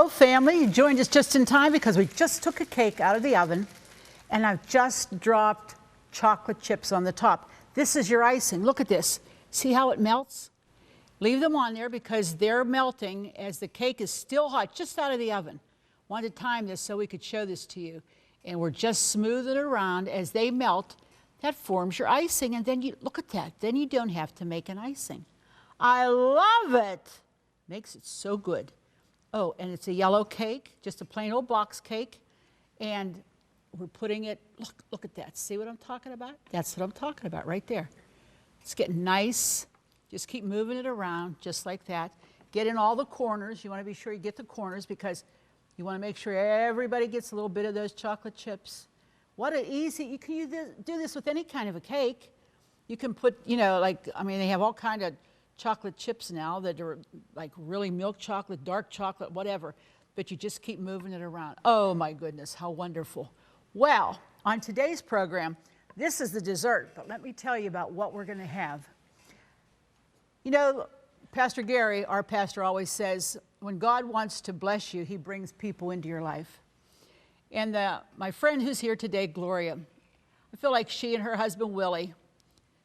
Hello, family. You joined us just in time because we just took a cake out of the oven, and I've just dropped chocolate chips on the top. This is your icing. Look at this. See how it melts? Leave them on there because they're melting as the cake is still hot, just out of the oven. Wanted to time this so we could show this to you. And we're just smoothing it around as they melt. That forms your icing, and then you look at that. Then you don't have to make an icing. I love it. Makes it so good. Oh, and it's a yellow cake, just a plain old box cake. And we're putting it, look at that. See what I'm talking about? That's what I'm talking about right there. It's getting nice. Just keep moving it around just like that. Get in all the corners. You want to be sure you get the corners because you want to make sure everybody gets a little bit of those chocolate chips. What an easy, you can do this with any kind of a cake. You can put, they have all kind of chocolate chips now that are like really milk chocolate, dark chocolate, whatever. But you just keep moving it around. Oh my goodness, how wonderful. Well, on today's program, this is the dessert, but let me tell you about what we're going to have. You know, Pastor Gary, our pastor, always says, when God wants to bless you, he brings people into your life. And my friend who's here today, Gloria, I feel like she and her husband, Willie,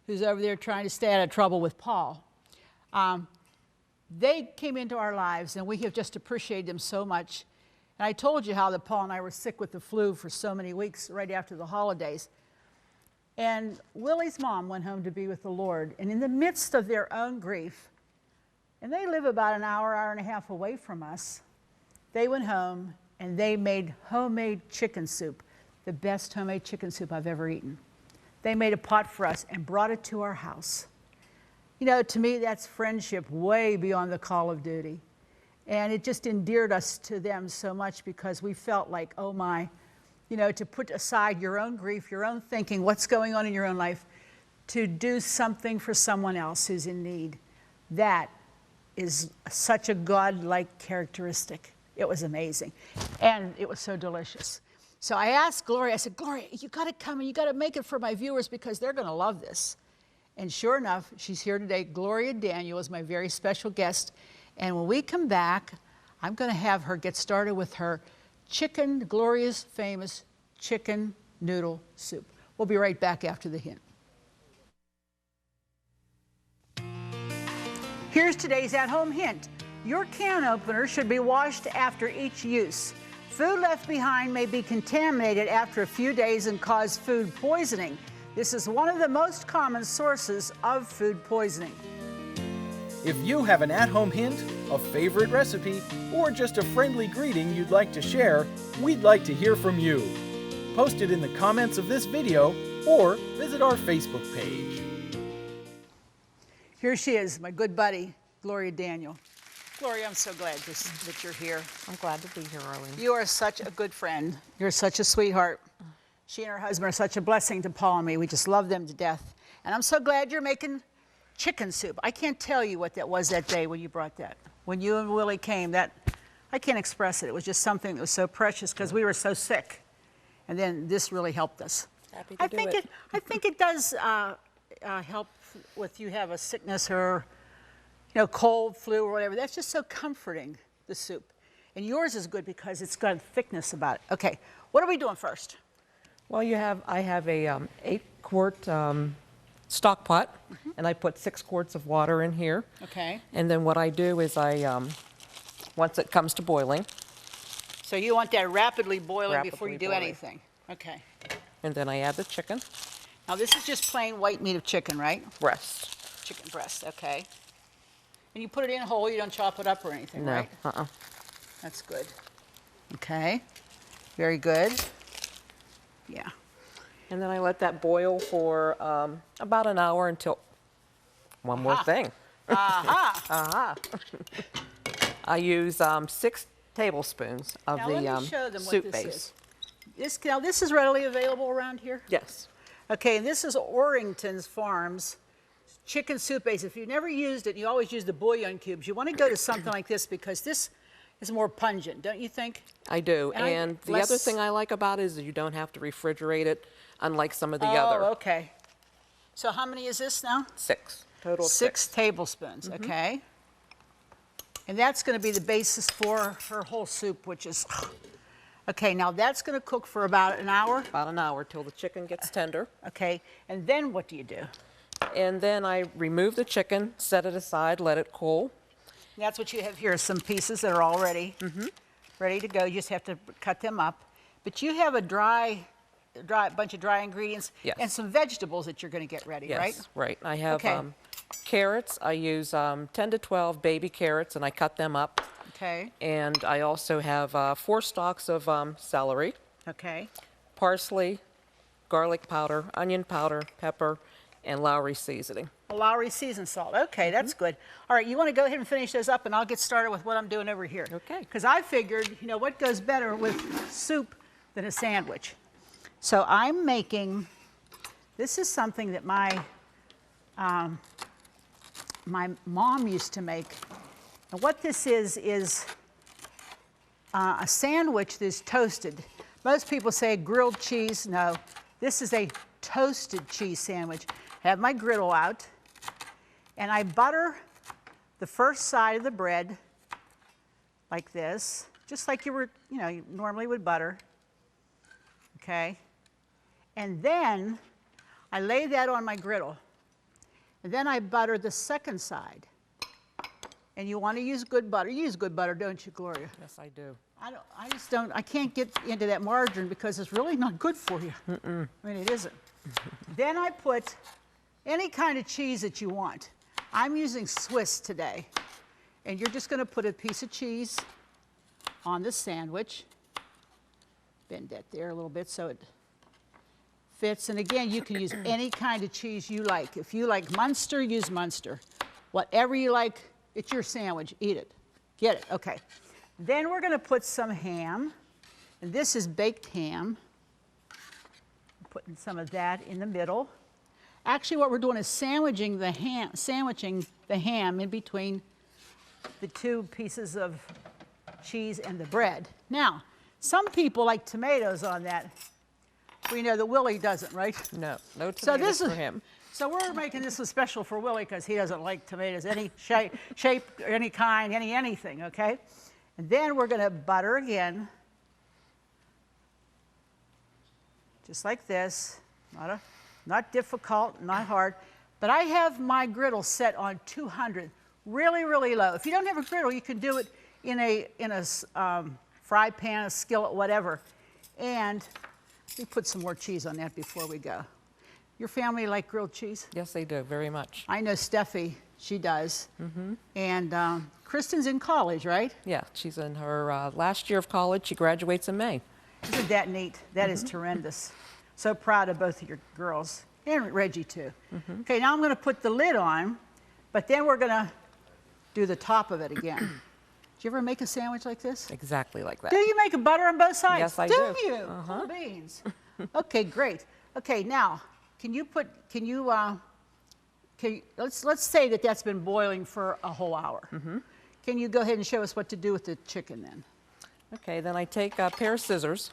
who's over there trying to stay out of trouble with Paul, they came into our lives, and we have just appreciated them so much. And I told you how that Paul and I were sick with the flu for so many weeks right after the holidays. And Willie's mom went home to be with the Lord. And in the midst of their own grief, and they live about an hour, hour and a half away from us, they went home and they made homemade chicken soup, the best homemade chicken soup I've ever eaten. They made a pot for us and brought it to our house. You know, to me, that's friendship way beyond the call of duty. And it just endeared us to them so much because we felt like, oh my, to put aside your own grief, your own thinking, what's going on in your own life, to do something for someone else who's in need. That is such a God-like characteristic. It was amazing. And it was so delicious. So I asked Gloria, I said, Gloria, you got to come and you got to make it for my viewers because they're going to love this. And sure enough, she's here today. Gloria Daniel is my very special guest. And when we come back, I'm going to have her get started with her Gloria's famous chicken noodle soup. We'll be right back after the hint. Here's today's at-home hint. Your can opener should be washed after each use. Food left behind may be contaminated after a few days and cause food poisoning. This is one of the most common sources of food poisoning. If you have an at-home hint, a favorite recipe, or just a friendly greeting you'd like to share, we'd like to hear from you. Post it in the comments of this video or visit our Facebook page. Here she is, my good buddy, Gloria Daniel. Gloria, I'm so glad that you're here. I'm glad to be here, Arlene. You are such a good friend. You're such a sweetheart. She and her husband are such a blessing to Paul and me. We just love them to death. And I'm so glad you're making chicken soup. I can't tell you what that was that day when you brought that. When you and Willie came, I can't express it. It was just something that was so precious because we were so sick. And then this really helped us. Happy to do it. I think it does help with you have a sickness or, cold, flu or whatever. That's just so comforting, the soup. And yours is good because it's got thickness about it. Okay, what are we doing first? Well, I have a 8-quart stock pot, and I put 6 quarts of water in here. Okay. And then what I do is once it comes to boiling. So you want that rapidly boiling before you do anything. Okay. And then I add the chicken. Now this is just plain white meat of chicken, right? Breast. Chicken breast, okay. And you put it in whole, you don't chop it up or anything, right? No, That's good. Okay, very good. Yeah. And then I let that boil for about an hour until, one more thing. Aha. I use 6 tablespoons of Now the let me show them soup what this base. is. This is readily available around here? Yes. Okay, and this is Orrington's Farms chicken soup base. If you've never used it, you always use the bouillon cubes. You want to go to something like this because this is more pungent, don't you think? I do, and the other thing I like about it is that you don't have to refrigerate it, unlike some of the other. Oh, okay. So how many is this now? 6. Total of 6 tablespoons, okay. And that's going to be the basis for her whole soup, which is, okay, now that's going to cook for about an hour. About an hour till the chicken gets tender. Okay, and then what do you do? And then I remove the chicken, set it aside, let it cool. That's what you have here, some pieces that are already ready to go. You just have to cut them up. But you have a bunch of dry ingredients Yes. and some vegetables that you're going to get ready, right? Yes, right. I have Okay. carrots. I use 10 to 12 baby carrots, and I cut them up. Okay, And I also have 4 stalks of celery, okay. parsley, garlic powder, onion powder, pepper, and Lowry seasoning. A Lowry seasoned salt. Okay, that's good. All right, you want to go ahead and finish those up, and I'll get started with what I'm doing over here. Okay. Because I figured, you know, what goes better with soup than a sandwich? So I'm making, this is something that my mom used to make. And what this is a sandwich that's toasted. Most people say grilled cheese. No, this is a toasted cheese sandwich. I have my griddle out, and I butter the first side of the bread like this, just like you normally would butter. Okay, and then I lay that on my griddle, and then I butter the second side. And you want to use good butter. You use good butter, don't you, Gloria? Yes, I do. I can't get into that margarine because it's really not good for you. I mean, it isn't. Then I put any kind of cheese that you want. I'm using Swiss today. And you're just going to put a piece of cheese on the sandwich. Bend that there a little bit so it fits. And again, you can use any kind of cheese you like. If you like Munster, use Munster. Whatever you like, it's your sandwich. Eat it. Get it. Okay. Then we're going to put some ham. And this is baked ham. Putting some of that in the middle. Actually, what we're doing is sandwiching the ham in between the 2 pieces of cheese and the bread. Now, some people like tomatoes on that. We know that Willie doesn't, right? No tomatoes for him. So we're making this one special for Willie because he doesn't like tomatoes, any shape, any kind, anything, okay? And then we're going to butter again, just like this. Not difficult, not hard. But I have my griddle set on 200, really, really low. If you don't have a griddle, you can do it in a fry pan, a skillet, whatever. And let me put some more cheese on that before we go. Your family like grilled cheese? Yes, they do, very much. I know Steffi, she does. And Kristen's in college, right? Yeah, she's in her last year of college. She graduates in May. Isn't that neat? That is tremendous. So proud of both of your girls, and Reggie too. Okay, now I'm going to put the lid on, but then we're going to do the top of it again. Did you ever make a sandwich like this? Exactly like that. Do you make a butter on both sides? Yes, I do. Do you? Cool beans. Okay, great. Okay, now, let's say that that's been boiling for a whole hour. Can you go ahead and show us what to do with the chicken then? Okay, then I take a pair of scissors.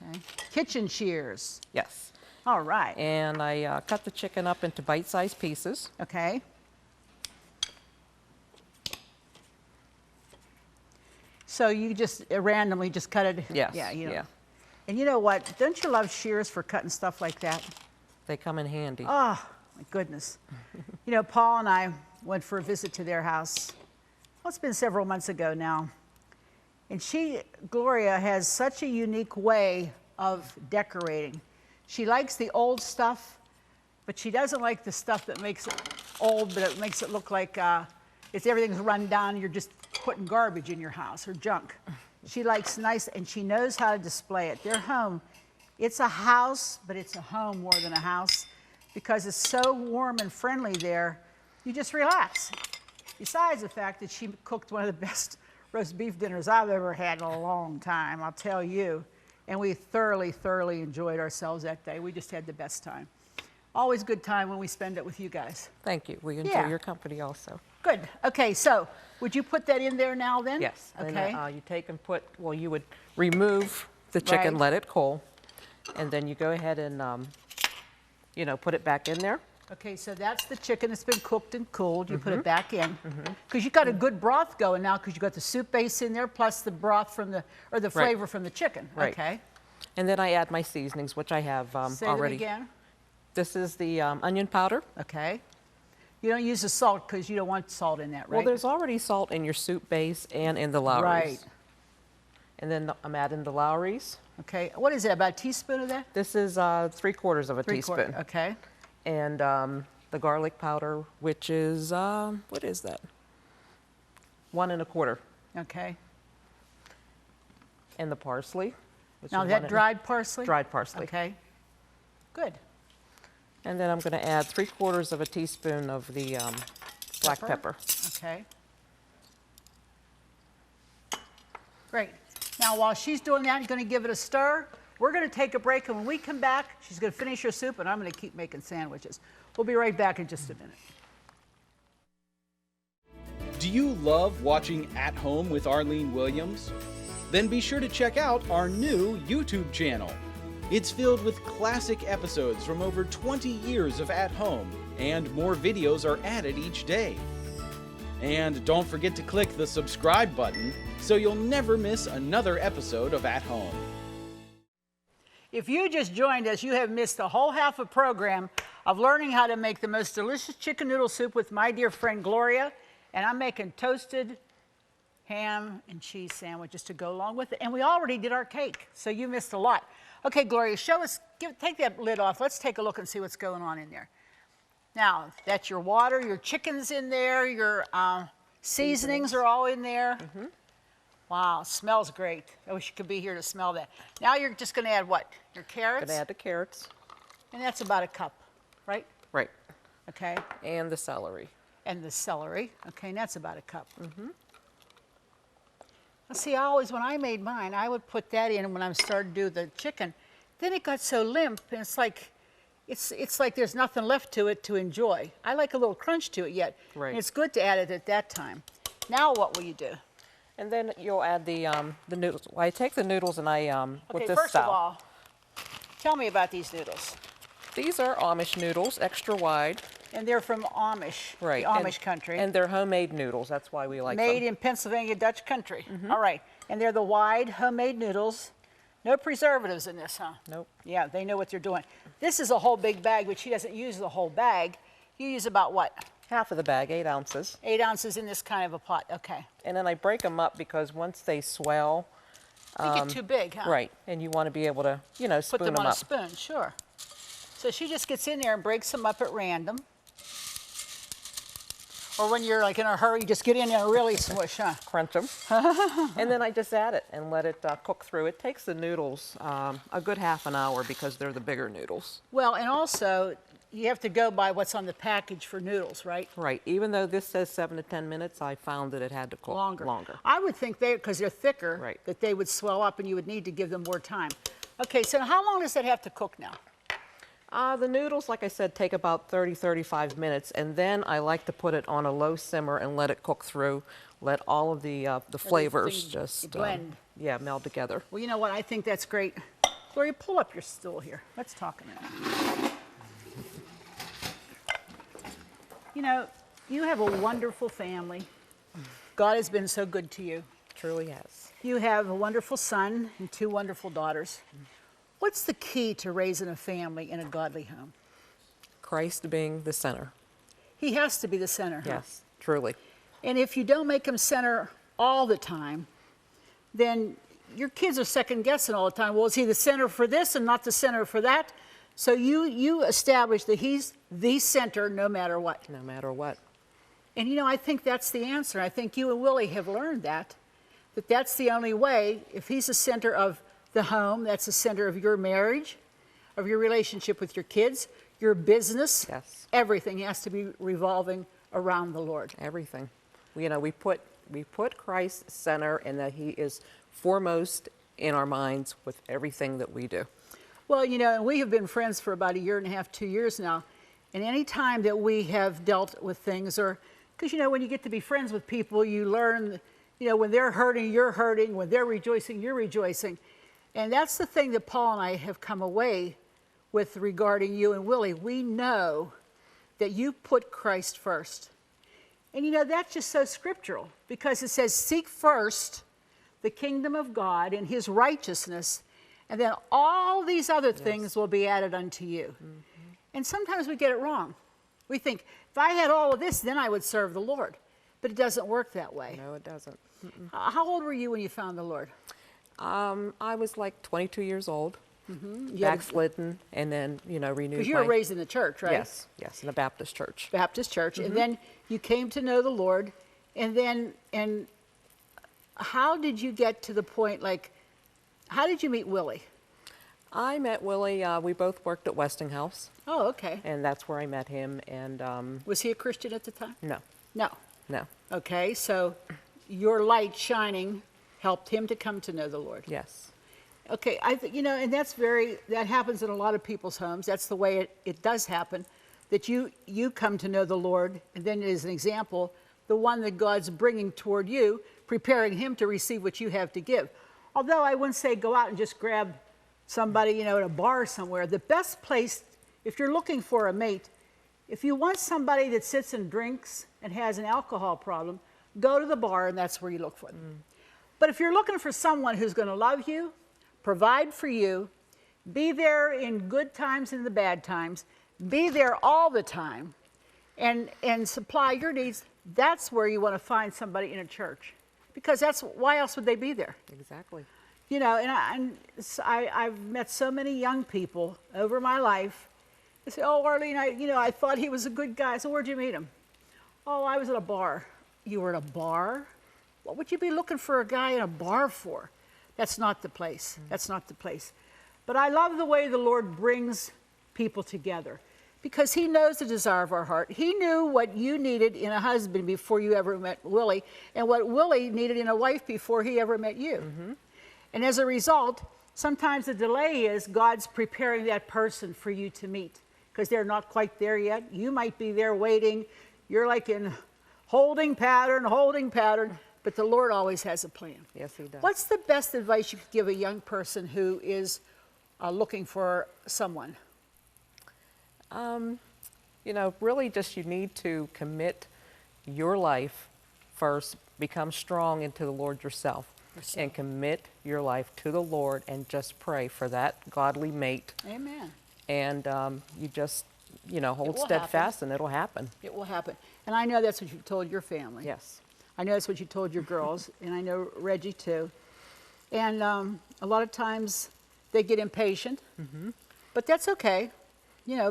Okay. Kitchen shears. Yes. All right. And I cut the chicken up into bite-sized pieces. Okay. So you just randomly just cut it? Yes. Yeah, yeah. And you know what? Don't you love shears for cutting stuff like that? They come in handy. Oh, my goodness. You know, Paul and I went for a visit to their house. Well, it's been several months ago now. And Gloria, has such a unique way of decorating. She likes the old stuff, but she doesn't like the stuff that makes it old, but it makes it look like everything's run down and you're just putting garbage in your house or junk. She likes nice, and she knows how to display it. Their home, it's a house, but it's a home more than a house because it's so warm and friendly there, you just relax. Besides the fact that she cooked one of the best roast beef dinners I've ever had in a long time, I'll tell you. And we thoroughly, thoroughly enjoyed ourselves that day. We just had the best time. Always good time when we spend it with you guys. Thank you. We enjoy Yeah. your company also. Good. Okay, so would you put that in there now then? Yes. Okay. Then, you take and you would remove the chicken, Right. let it cool, and then you go ahead and, put it back in there. Okay, so that's the chicken that's been cooked and cooled. You put it back in. Because you got a good broth going now because you got the soup base in there plus the broth from the, or the flavor from the chicken. Right. Okay. And then I add my seasonings, which I have Say already. them again. This is the onion powder. Okay. You don't use the salt because you don't want salt in that, right? Well, there's already salt in your soup base and in the Lowry's. Right. And then I'm adding the Lowry's. Okay. What is it, about a teaspoon of that? This is 3/4 of a teaspoon. Okay. And the garlic powder, which is, what is that? 1 1/4. Okay. And the parsley. Which Now, is that 1 dried parsley? Dried parsley. Okay. Good. And then I'm going to add 3/4 of a teaspoon of the black pepper. Okay. Great. Now, while she's doing that, you're going to give it a stir. We're going to take a break, and when we come back, she's going to finish her soup, and I'm going to keep making sandwiches. We'll be right back in just a minute. Do you love watching At Home with Arlene Williams? Then be sure to check out our new YouTube channel. It's filled with classic episodes from over 20 years of At Home, and more videos are added each day. And don't forget to click the subscribe button so you'll never miss another episode of At Home. If you just joined us, you have missed a whole half a program of learning how to make the most delicious chicken noodle soup with my dear friend Gloria, and I'm making toasted ham and cheese sandwiches to go along with it. And we already did our cake, so you missed a lot. Okay, Gloria, show us, take that lid off. Let's take a look and see what's going on in there. Now, that's your water, your chicken's in there, your seasonings are all in there. Wow, smells great. I wish you could be here to smell that. Now you're just going to add what? Your carrots? Going to add the carrots. And that's about a cup, right? Right. Okay. And the celery. And the celery. Okay, and that's about a cup. See, I always, when I made mine, I would put that in when I started to do the chicken. Then it got so limp, and it's like there's nothing left to it to enjoy. I like a little crunch to it yet. Right. And it's good to add it at that time. Now what will you do? And then you'll add the noodles. Well, I take the noodles and I, with Okay, this first style. of all, tell me about these noodles. These are Amish noodles, extra wide. And they're from Amish, Right. the Amish country. And they're homemade noodles. That's why we like them. Made in Pennsylvania, Dutch country. All right. And they're the wide homemade noodles. No preservatives in this, huh? Nope. Yeah, they know what they're doing. This is a whole big bag, which she doesn't use the whole bag. You use about what? Half of the bag, 8 ounces. 8 ounces in this kind of a pot. Okay. And then I break them up because once they swell, They get too big, huh? right, and you want to be able to, you know, spoon Put them them on up. a spoon, sure. So she just gets in there and breaks them up at random. Or when you're like in a hurry, just get in there and really smush, huh? Crunch them. And then I just add it and let it cook through. It takes the noodles a good half an hour because they're the bigger noodles. Well, and also, you have to go by what's on the package for noodles, right? Right. Even though this says 7 to 10 minutes, I found that it had to cook Longer. longer. I would think because they're thicker, Right. that they would swell up and you would need to give them more time. Okay, so how long does that have to cook now? The noodles, like I said, take about 30, 35 minutes, and then I like to put it on a low simmer and let it cook through. Let all of the flavors Everything just blend. yeah, meld together. Well, you know what? I think that's great. Gloria, pull up your stool here. Let's talk a minute. You know, you have a wonderful family. God has been so good to you. Truly has. You have a wonderful son and 2 wonderful daughters. What's the key to raising a family in a godly home? Christ being the center. He has to be the center. Huh? Yes, truly. And if you don't make him center all the time, then your kids are second guessing all the time. Well, is he the center for this and not the center for that? So you establish that he's the center no matter what. No matter what. And you know, I think that's the answer. I think you and Willie have learned that that's the only way. If he's the center of the home, that's the center of your marriage, of your relationship with your kids, your business. Yes. Everything has to be revolving around the Lord. Everything. You know, we put Christ center and that he is foremost in our minds with everything that we do. Well, you know, and we have been friends for about 1.5 years, 2 years now. And any time that we have dealt with things, or because, you know, when you get to be friends with people, you learn, you know, when they're hurting, you're hurting. When they're rejoicing, you're rejoicing. And that's the thing that Paul and I have come away with regarding you and Willie. We know that you put Christ first. And you know, that's just so scriptural, because it says, seek first the kingdom of God and his righteousness, and then all these other things will be added unto you. And sometimes we get it wrong. We think, if I had all of this, then I would serve the Lord. But it doesn't work that way. No, it doesn't. How old were you when you found the Lord? I was like 22 years old, You had- backslidden, and then, renewed Because you were raised in the church, right? Yes, in a Baptist church. Baptist church. And then you came to know the Lord. And how did you get to the point, like, how did you meet Willie? I met Willie, we both worked at Westinghouse, Oh, okay. and that's where I met him, and Was he a Christian at the time? no. No. Okay, so your light shining helped him to come to know the Lord. Yes. Okay, and that happens in a lot of people's homes. That's the way it does happen, that you come to know the Lord, and then as an example, the one that God's bringing toward you, preparing him to receive what you have to give. Although I wouldn't say go out and just grab somebody, at a bar somewhere. The best place, if you're looking for a mate, if you want somebody that sits and drinks and has an alcohol problem, go to the bar, and that's where you look for them. But if you're looking for someone who's going to love you, provide for you, be there in good times and the bad times, be there all the time, and supply your needs, that's where you want to find somebody in a church. Because why else would they be there? Exactly. And I've met so many young people over my life. They say, oh, Arlene, I thought he was a good guy. So where'd you meet him? Oh, I was at a bar. You were at a bar? What would you be looking for a guy in a bar for? That's not the place. That's not the place. But I love the way the Lord brings people together, because he knows the desire of our heart. He knew what you needed in a husband before you ever met Willie, and what Willie needed in a wife before he ever met you. And as a result, sometimes the delay is God's preparing that person for you to meet, because they're not quite there yet. You might be there waiting. You're like in holding pattern, but the Lord always has a plan. Yes, he does. What's the best advice you could give a young person who is looking for someone? Really just you need to commit your life first, become strong into the Lord yourself, and commit your life to the Lord, and just pray for that godly mate. Amen. And you just, hold steadfast, and it'll happen. It will happen. And I know that's what you told your family. Yes. I know that's what you told your girls, and I know Reggie too. And a lot of times they get impatient, but that's okay,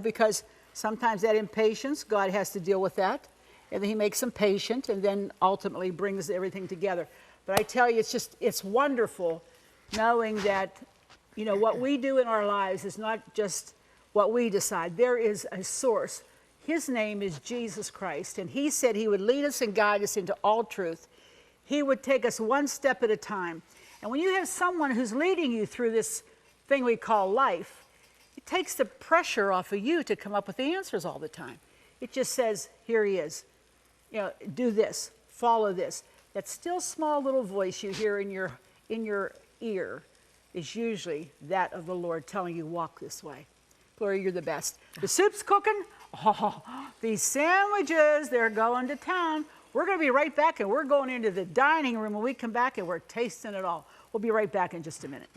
because sometimes that impatience, God has to deal with that, and then he makes them patient, and then ultimately brings everything together. But I tell you, it's wonderful knowing that, what we do in our lives is not just what we decide. There is a source. His name is Jesus Christ, and he said he would lead us and guide us into all truth. He would take us one step at a time. And when you have someone who's leading you through this thing we call life, it takes the pressure off of you to come up with the answers all the time. It just says, here he is. Do this, follow this. That still small little voice you hear in your ear is usually that of the Lord telling you, walk this way. Gloria, you're the best. The soup's cooking. Oh, these sandwiches, they're going to town. We're going to be right back, and we're going into the dining room when we come back, and we're tasting it all. We'll be right back in just a minute.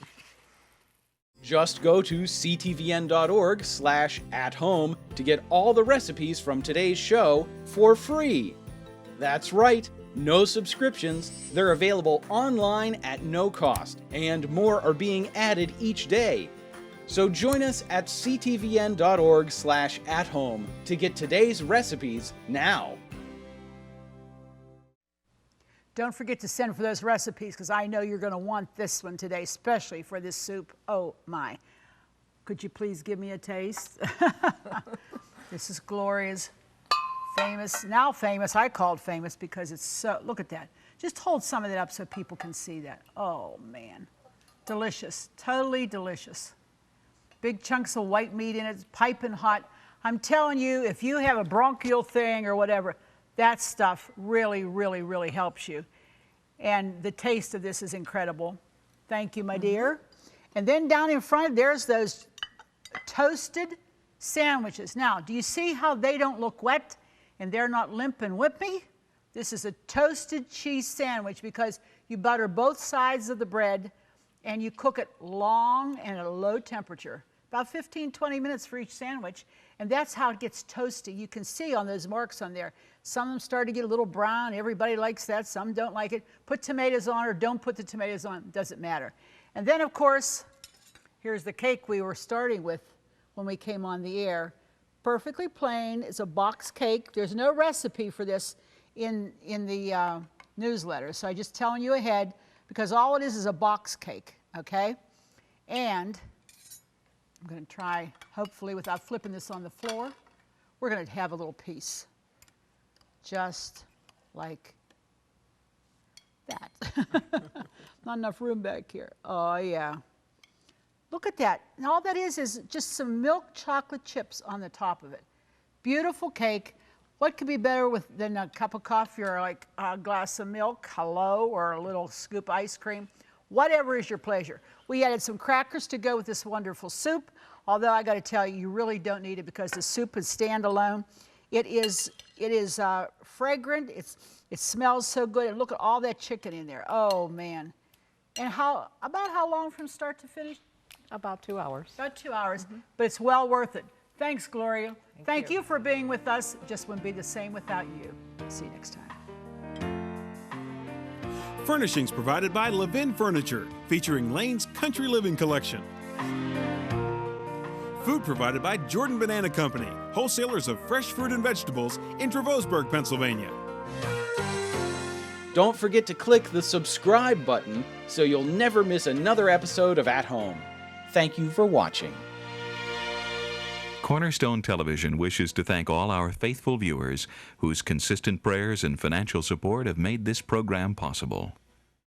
Just go to ctvn.org/at-home to get all the recipes from today's show for free. That's right, no subscriptions. They're available online at no cost, and more are being added each day. So join us at ctvn.org/at-home to get today's recipes now. Don't forget to send for those recipes, because I know you're going to want this one today, especially for this soup. Oh my. Could you please give me a taste? This is Gloria's famous, now famous, I called famous because it's so, look at that. Just hold some of that up so people can see that. Oh man, delicious, totally delicious. Big chunks of white meat in it, piping hot. I'm telling you, if you have a bronchial thing or whatever, that stuff really, really, really helps you. And the taste of this is incredible. Thank you, my dear. And then down in front, there's those toasted sandwiches. Now, do you see how they don't look wet and they're not limp and whippy? This is a toasted cheese sandwich because you butter both sides of the bread and you cook it long and at a low temperature, about 15, 20 minutes for each sandwich, and that's how it gets toasty. You can see on those marks on there, some of them start to get a little brown. Everybody likes that. Some don't like it. Put tomatoes on or don't put the tomatoes on. It doesn't matter. And then, of course, here's the cake we were starting with when we came on the air. Perfectly plain. It's a box cake. There's no recipe for this in the newsletter, so I'm just telling you ahead because all it is a box cake, okay? And I'm going to try, hopefully without flipping this on the floor, we're going to have a little piece, just like that. Not enough room back here. Oh, yeah. Look at that. And all that is just some milk chocolate chips on the top of it. Beautiful cake. What could be better than a cup of coffee or like a glass of milk, hello, or a little scoop of ice cream? Whatever is your pleasure. We added some crackers to go with this wonderful soup, although I got to tell you, you really don't need it because the soup is standalone. It is fragrant. It smells so good. And look at all that chicken in there. Oh, man. And about how long from start to finish? About 2 hours. About 2 hours, but it's well worth it. Thanks, Gloria. Thank you for being with us. It just wouldn't be the same without you. See you next time. Furnishings provided by Levin Furniture, featuring Lane's Country Living Collection. Food provided by Jordan Banana Company, wholesalers of fresh fruit and vegetables in Trevosburg, Pennsylvania. Don't forget to click the subscribe button so you'll never miss another episode of At Home. Thank you for watching. Cornerstone Television wishes to thank all our faithful viewers whose consistent prayers and financial support have made this program possible.